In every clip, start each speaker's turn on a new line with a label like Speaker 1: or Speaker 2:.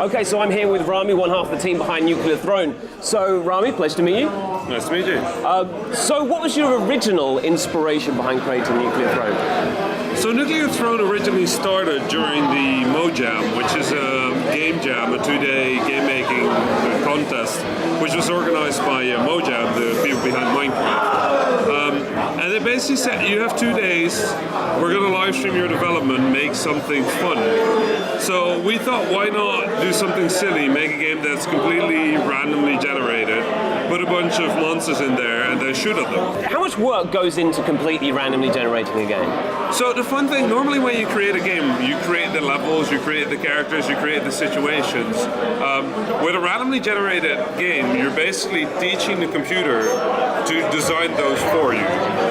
Speaker 1: Okay, so I'm here with Rami, one half of the team behind Nuclear Throne. So, Rami, pleasure to meet you.
Speaker 2: Nice to meet you.
Speaker 1: So what was your original inspiration behind creating Nuclear Throne?
Speaker 2: So Nuclear Throne originally started during the Mojam, which is a game jam, a two-day game-making contest, which was organized by Mojam, the people behind Minecraft. And they basically said, you have 2 days, we're going to live stream your development, make something fun. So we thought, why not do something silly, make a game that's completely randomly generated, put a bunch of monsters in there, and then shoot at them.
Speaker 1: How much work goes into completely randomly generating a game?
Speaker 2: So the fun thing, normally when you create a game, you create the levels, you create the characters, you create the situations. With a randomly generated game, you're basically teaching the computer to design those for you.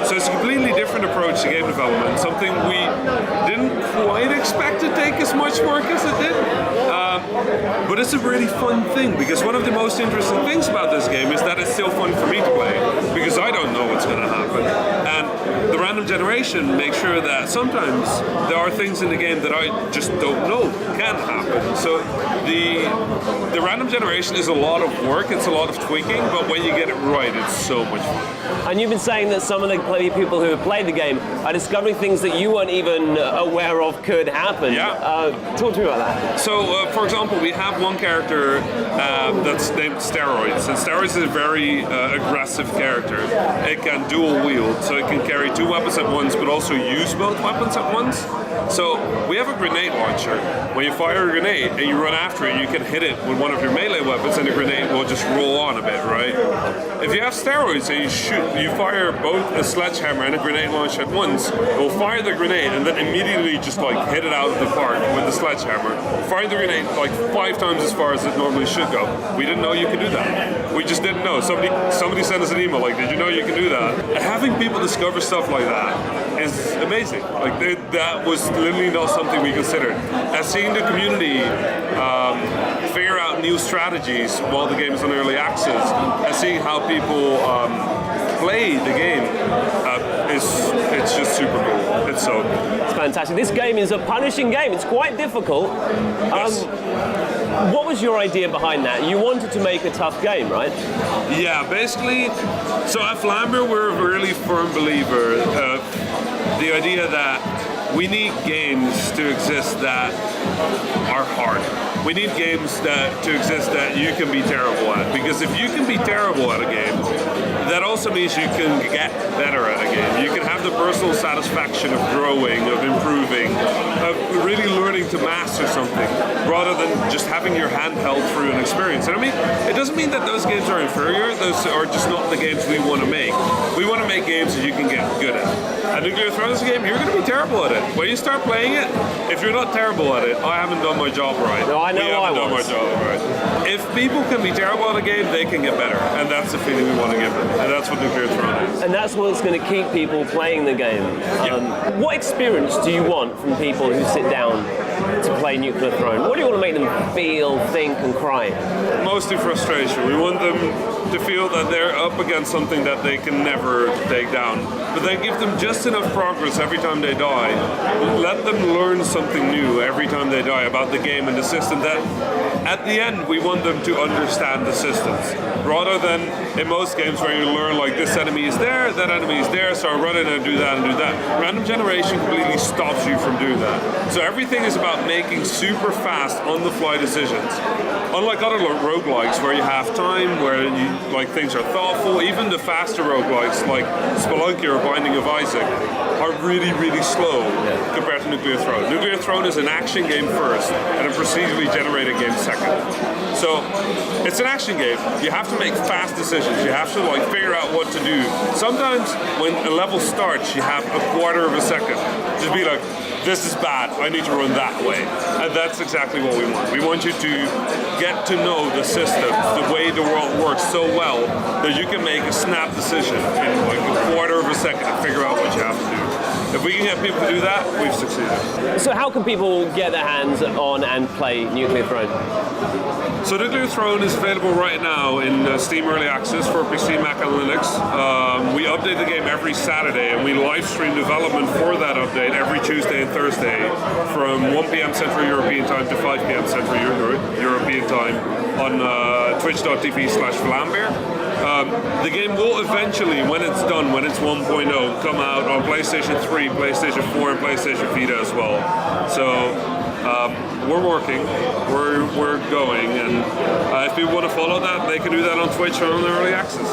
Speaker 2: So it's a completely different approach to game development, something we didn't quite expect to take as much work as it did. But it's a really fun thing, because one of the most interesting things about this game is that it's still fun for me to play, because I don't know what's going to happen. And the random generation makes sure that sometimes there are things in the game that I just don't know can happen. So the random generation is a lot of work, it's a lot of tweaking, but when you get it right, it's so much fun.
Speaker 1: And you've been saying that some of the people who have played the game are discovering things that you weren't even aware of could happen.
Speaker 2: Yeah.
Speaker 1: Talk to me about that.
Speaker 2: So, for example, we have one character that's named Steroids, and Steroids is a very aggressive character. It can dual wield, so it can carry 2 weapons at once, but also use both weapons at once. So we have a grenade launcher. When you fire a grenade and you run after it, you can hit it with one of your melee weapons, and the grenade will just roll on a bit, right? If you have Steroids and you fire both a sledgehammer and a grenade launcher at once, it will fire the grenade and then immediately just like hit it out of the park with the sledgehammer. Fire the grenade like 5 times as far as it normally should go. We didn't know you could do that. We just didn't know. Somebody sent us an email like, did you know you can do that? And having people discover stuff like that is amazing. Like that was literally not something we considered. And seeing the community figure out new strategies while the game is on early access, and seeing how people play the game, it's just super cool. It's so cool.
Speaker 1: It's fantastic. This game is a punishing game. It's quite difficult.
Speaker 2: Yes.
Speaker 1: What was your idea behind that? You wanted to make a tough game, right?
Speaker 2: Yeah, basically, so at Flamber, we're a really firm believer of the idea that we need games to exist that are hard. We need games to exist that you can be terrible at, because if you can be terrible at a game, that also means you can get better at a game. You can have the personal satisfaction of growing, of improving, of really learning to master something, rather than just having your hand held through an experience. And I mean, it doesn't mean that those games are inferior. Those are just not the games we want to make. We want to make games that you can get good at. And Nuclear Throne is a game, you're going to be terrible at it. When you start playing it, if you're not terrible at it, I haven't done my job right.
Speaker 1: No, I know
Speaker 2: we haven't done my job right. If people can be terrible at a game, they can get better. And that's the feeling we want to give them. And that's what Nuclear Throne is.
Speaker 1: And that's what's going to keep people playing the game. What experience do you want from people who sit down to play Nuclear Throne? What do you want to make them feel, think, and cry?
Speaker 2: Mostly frustration. We want them to feel that they're up against something that they can never take down. But then give them just enough progress every time they die. Let them learn something new every time they die about the game and the system, that at the end we want them to understand the systems. Rather than in most games where you learn like this enemy is there, that enemy is there, so I run in and do that and do that. Random generation completely stops you from doing that. So everything is about making super fast on-the-fly decisions. Unlike other roguelikes where you have time, where things are thoughtful, even the faster roguelikes like Spelunky or Binding of Isaac are really, really slow compared to Nuclear Throne. Nuclear Throne is an action game first and a procedurally generated game second. So it's an action game. You have to make fast decisions. You have to figure out what to do. Sometimes when a level starts, you have a quarter of a second. Just be like, this is bad, I need to run that way. And that's exactly what we want. We want you to get to know the system, the way the world works so well that you can make a snap decision in a quarter of a second and figure out what you have to do. If we can get people to do that, we've succeeded.
Speaker 1: So how can people get their hands on and play Nuclear Throne?
Speaker 2: So Nuclear Throne is available right now in Steam Early Access for PC, Mac and Linux. We update the game every Saturday, and we live stream development for that update every Tuesday and Thursday from 1 p.m. Central European Time to 5 p.m. Central European Time on twitch.tv/Vlambeer. The game will eventually, when it's done, when it's 1.0, come out on PlayStation 3, PlayStation 4, and PlayStation Vita as well. So we're working, we're going, and if people want to follow that, they can do that on Twitch or on Early Access.